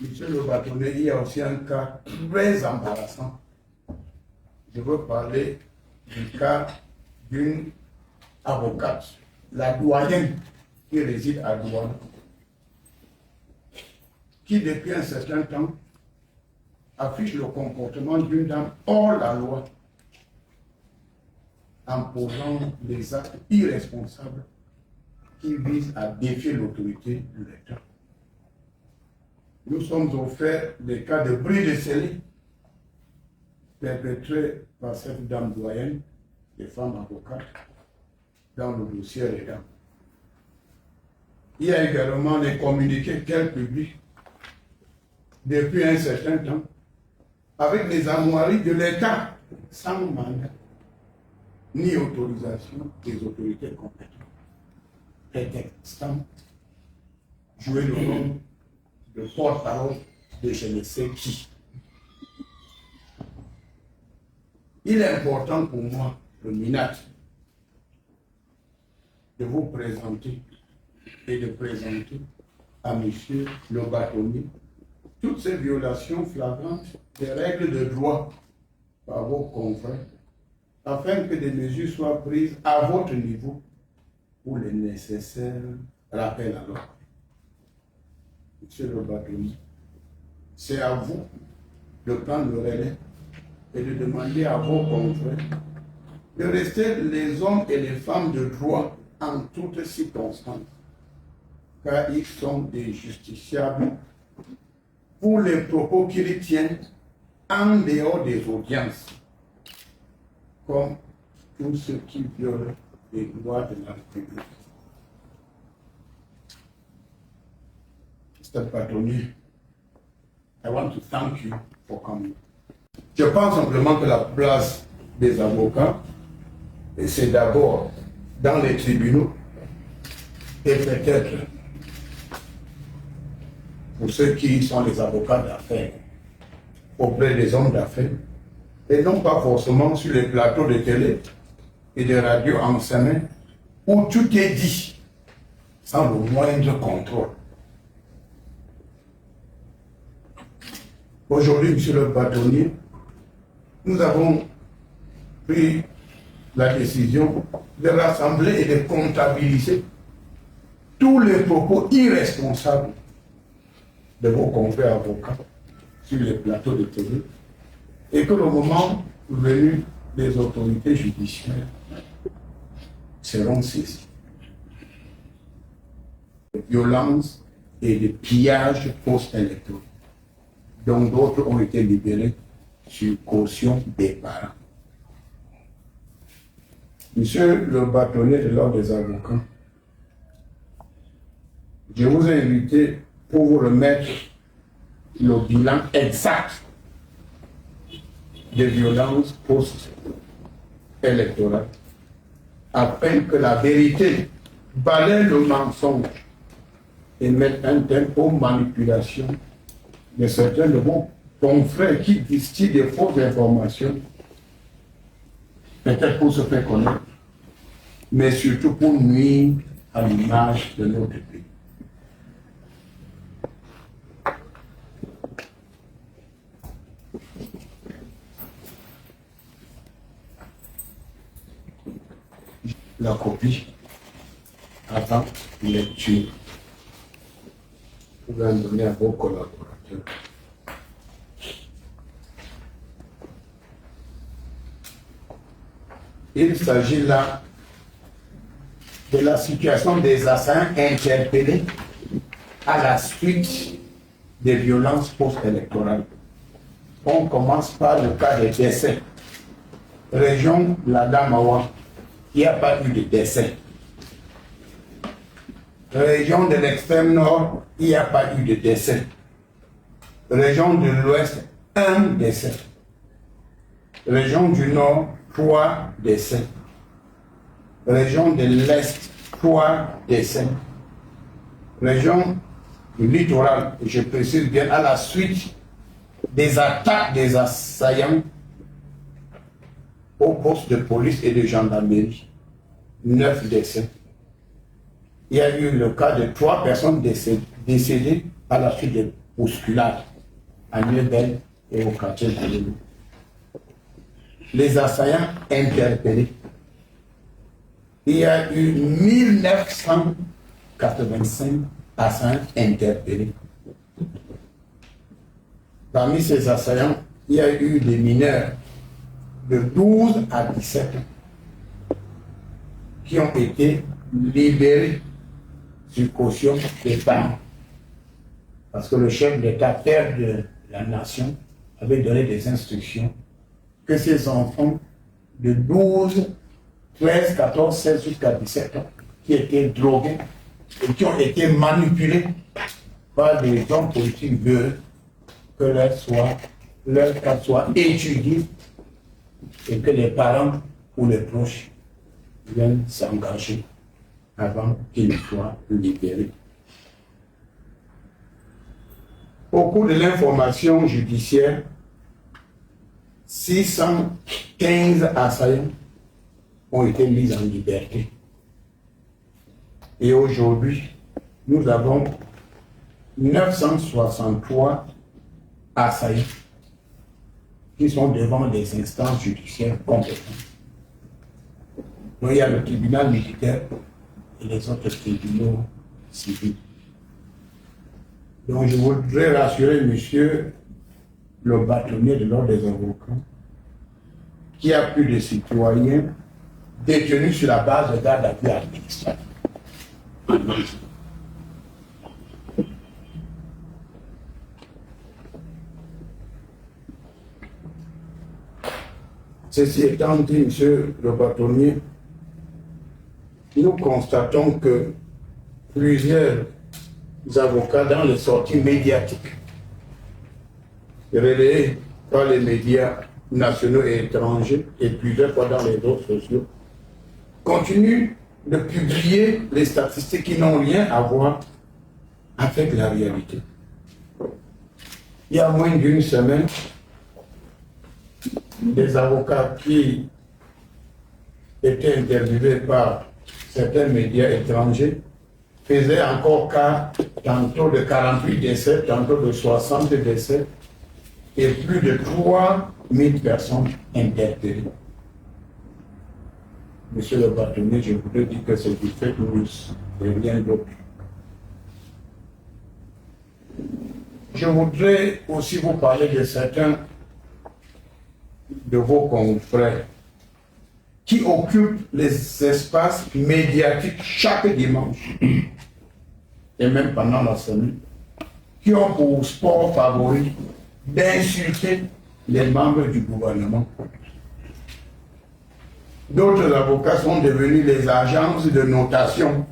Monsieur le bâtonnier, il y a aussi un cas très embarrassant. Je veux parler du cas d'une avocate, la doyenne qui réside à Douala, qui depuis un certain temps affiche le comportement d'une dame hors la loi, en posant des actes irresponsables qui visent à défier l'autorité de l'État. Nous sommes offerts des cas de bris de scellés perpétrés par cette dame doyenne, des femmes avocates, dans le dossier REDAM. Il y a également les communiqués qu'elle publie depuis un certain temps avec les armoiries de l'État sans mandat ni autorisation des autorités compétentes, prétextant jouer le rôle de porte-parole de je ne sais qui. Il est important pour moi, le MINAT, de vous présenter et de présenter à monsieur le bâtonnier toutes ces violations flagrantes des règles de droit par vos confrères, afin que des mesures soient prises à votre niveau pour les nécessaires rappels à l'ordre. Monsieur le bâtonnier, c'est à vous de prendre le relais et de demander à vos confrères de rester les hommes et les femmes de droit en toutes circonstances, car ils sont des justiciables pour les propos qu'ils tiennent en dehors des audiences, comme tous ceux qui violent les lois de la République. Mr. Bâtonnier, I want to thank you for coming. Je pense simplement que la place des avocats, c'est d'abord dans les tribunaux et peut-être pour ceux qui sont les avocats d'affaires auprès des hommes d'affaires et non pas forcément sur les plateaux de télé et de radio en semaine où tout est dit sans le moindre contrôle. Aujourd'hui, monsieur le bâtonnier, nous avons pris la décision de rassembler et de comptabiliser tous les propos irresponsables de vos confrères avocats sur les plateaux de télé et que le moment venu des autorités judiciaires seront saisis. De violences et de pillages post-électoraux, dont d'autres ont été libérés sur caution des parents. Monsieur le bâtonnier de l'ordre des avocats, je vous ai invité pour vous remettre le bilan exact des violences post-électorales, afin que la vérité balaie le mensonge et mette un terme aux manipulations de certains de vos confrères qui distillent des fausses informations, peut-être pour se faire connaître, mais surtout pour nuire à l'image de notre pays. La copie avant lecture. Vous allez donner à vos collaborateurs. Il s'agit là de la situation des assaillants interpellés à la suite des violences post-électorales. On commence par le cas des décès. Région Ladamawa, il n'y a pas eu de décès. Région de l'extrême nord, il n'y a pas eu de décès. Région de l'ouest, 1 décès. Région du nord, 3 décès. Région de l'est, 3 décès. Région du littoral, je précise bien, à la suite des attaques des assaillants aux postes de police et de gendarmerie, 9 décès. Il y a eu le cas de 3 personnes décédées à la suite de bousculade à Niebel et au quartier de l'Élu. Les assaillants interpellés. Il y a eu 1985 assaillants interpellés. Parmi ces assaillants, il y a eu des mineurs de 12 à 17 ans qui ont été libérés sur caution des parents. Parce que le chef d'État, père de la nation, avait donné des instructions que ces enfants de 12, 13, 14, 16 jusqu'à 17 ans qui étaient drogués et qui ont été manipulés par des hommes politiques veulent que leur cas soit étudié et que les parents ou les proches viennent s'engager avant qu'ils soient libérés. Au cours de l'information judiciaire, 615 assaillants ont été mis en liberté. Et aujourd'hui, nous avons 963 assaillants qui sont devant les instances judiciaires compétentes. Donc il y a le tribunal militaire et les autres tribunaux civils. Donc je voudrais rassurer monsieur le bâtonnier de l'ordre des avocats qu'il y a plus de citoyens détenus sur la base de garde à vue administrative. Ceci étant dit, monsieur le bâtonnier, nous constatons que plusieurs avocats dans les sorties médiatiques relayées par les médias nationaux et étrangers et plusieurs fois dans les réseaux sociaux continuent de publier les statistiques qui n'ont rien à voir avec la réalité. Il y a moins d'une semaine, des avocats qui étaient interviewés par certains médias étrangers faisaient encore cas tantôt de 48 décès, tantôt de 60 décès et plus de 3000 personnes interpellées. Monsieur le bâtonnier, je voudrais dire que c'est du fake news et rien d'autre. Je voudrais aussi vous parler de certains de vos confrères qui occupent les espaces médiatiques chaque dimanche et même pendant la semaine, qui ont pour sport favori d'insulter les membres du gouvernement. D'autres avocats sont devenus les agences de notation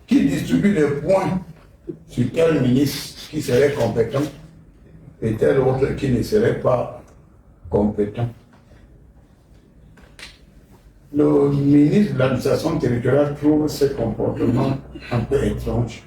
qui distribuent des points sur tel ministre qui serait compétent et tel autre qui ne serait pas compétent. Le ministre de l'administration territoriale trouve ce comportement un peu étrange,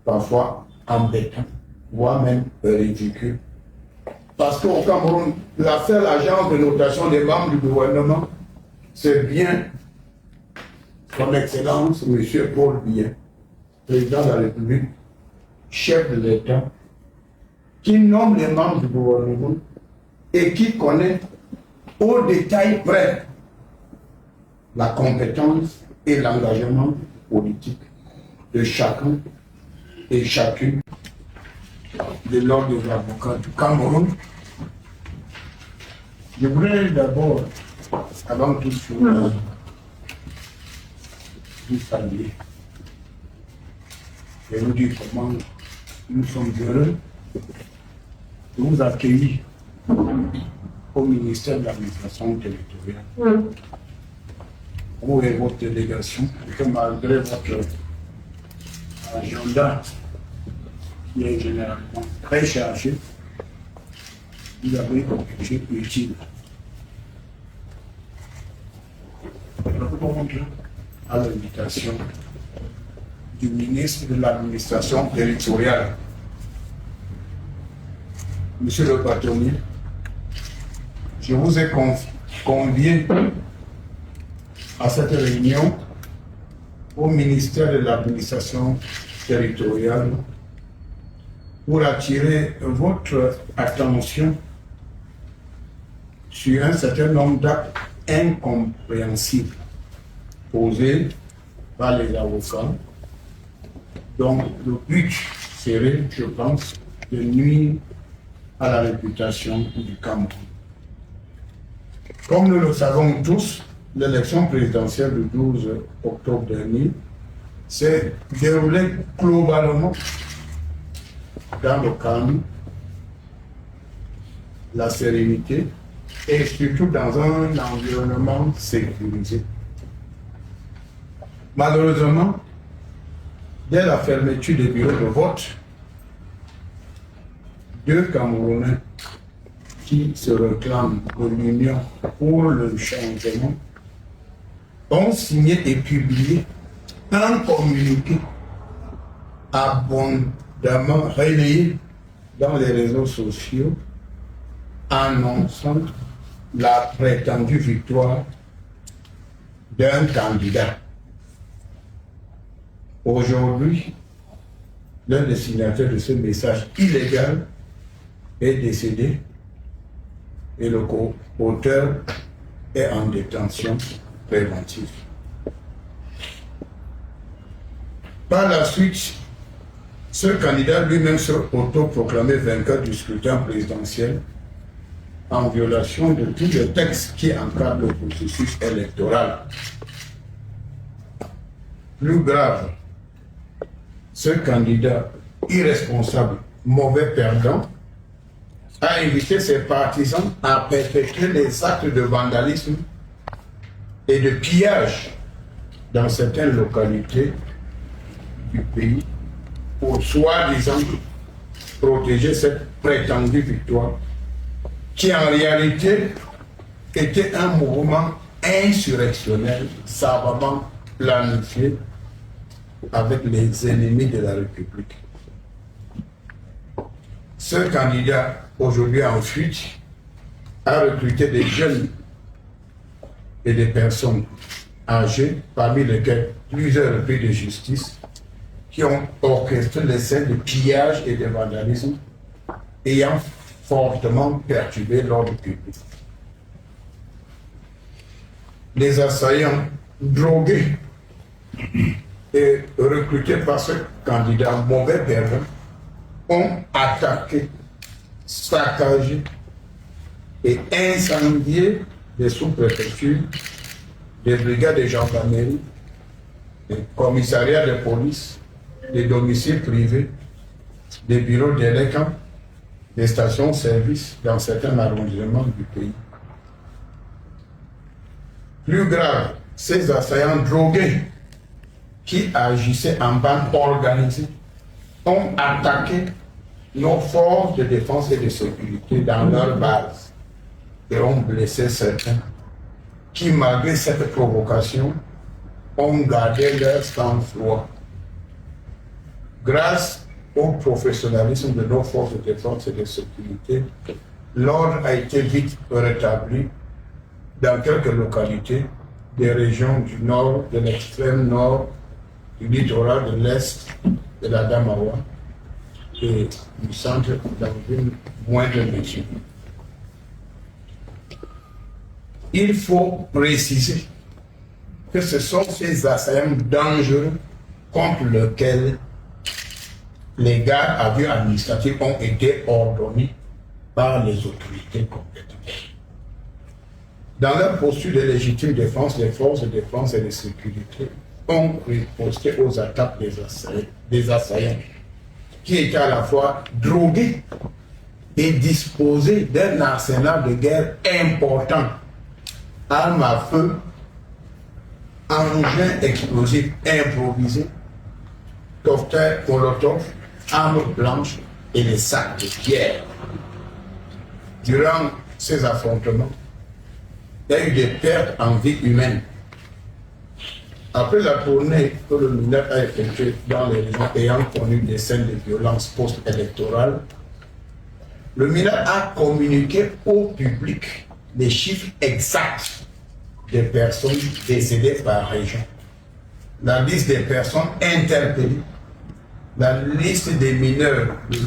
parfois embêtant, voire même ridicule. Parce qu'au Cameroun, la seule agence de notation des membres du gouvernement, c'est bien son Excellence, M. Paul Biya, président de la République, chef de l'État, qui nomme les membres du gouvernement et qui connaît au détail près la compétence et l'engagement politique de chacun et chacune de l'ordre des avocats du Cameroun. Je voudrais d'abord, avant toute chose, vous saluer et vous dire comment nous sommes heureux de vous accueillir au ministère de l'administration territoriale. Vous et votre délégation, que malgré votre agenda qui est généralement très chargé, vous avez un budget utile. Je répondre à l'invitation du ministre de l'administration territoriale. Monsieur le bâtonnier, je vous ai convié à cette réunion au ministère de l'administration territoriale pour attirer votre attention sur un certain nombre d'actes incompréhensibles posés par les avocats. Donc, le but serait, je pense, de nuire à la réputation du Cameroun. Comme nous le savons tous, l'élection présidentielle du 12 octobre dernier s'est déroulée globalement dans le calme, la sérénité et surtout dans un environnement sécurisé. Malheureusement, dès la fermeture des bureaux de vote, 2 Camerounais qui se réclament de l'Union pour le changement ont signé et publié un communiqué abondamment relayé dans les réseaux sociaux annonçant la prétendue victoire d'un candidat. Aujourd'hui, l'un des signataires de ce message illégal est décédé et le co-auteur est en détention préventive. Par la suite, ce candidat lui-même se autoproclamé vainqueur du scrutin présidentiel en violation de tous les textes qui encadrent le processus électoral. Plus grave, ce candidat irresponsable, mauvais perdant, a invité ses partisans à perpétrer les actes de vandalisme et de pillage dans certaines localités du pays pour soi-disant protéger cette prétendue victoire qui en réalité était un mouvement insurrectionnel savamment planifié avec les ennemis de la République. Ce candidat, aujourd'hui en fuite, a recruté des jeunes et des personnes âgées, parmi lesquelles plusieurs repris de justice, qui ont orchestré les scènes de pillage et de vandalisme, ayant fortement perturbé l'ordre public. Les assaillants drogués et recrutés par ce candidat mauvais perdant ont attaqué, saccagé et incendié des sous-préfectures, des brigades de gendarmerie, des commissariats de police, des domiciles privés, des bureaux d'élections, des stations-service dans certains arrondissements du pays. Plus grave, ces assaillants drogués qui agissaient en bande organisée ont attaqué nos forces de défense et de sécurité dans leur base et ont blessé certains qui, malgré cette provocation, ont gardé leur sang-froid. Grâce au professionnalisme de nos forces de défense et de sécurité, l'ordre a été vite rétabli dans quelques localités des régions du nord, de l'extrême nord, du littoral de l'est de la Damawa et du centre dans une moindre mesure. Il faut préciser que ce sont ces assaillants dangereux contre lesquels les gardes à vue administratifs ont été ordonnés par les autorités compétentes. Dans leur posture de légitime défense, les forces de défense et de sécurité ont riposté aux attaques des assaillants qui étaient à la fois drogués et disposés d'un arsenal de guerre important, armes à feu, engins explosifs improvisés, cocktails Molotov, armes blanches et des sacs de pierre. Durant ces affrontements, il y a eu des pertes en vie humaine. Après la tournée que le MINAT a effectuée dans les régions ayant connu des scènes de violence post-électorales, le MINAT a communiqué au public les chiffres exacts des personnes décédées par région, la liste des personnes interpellées la liste des mineurs, le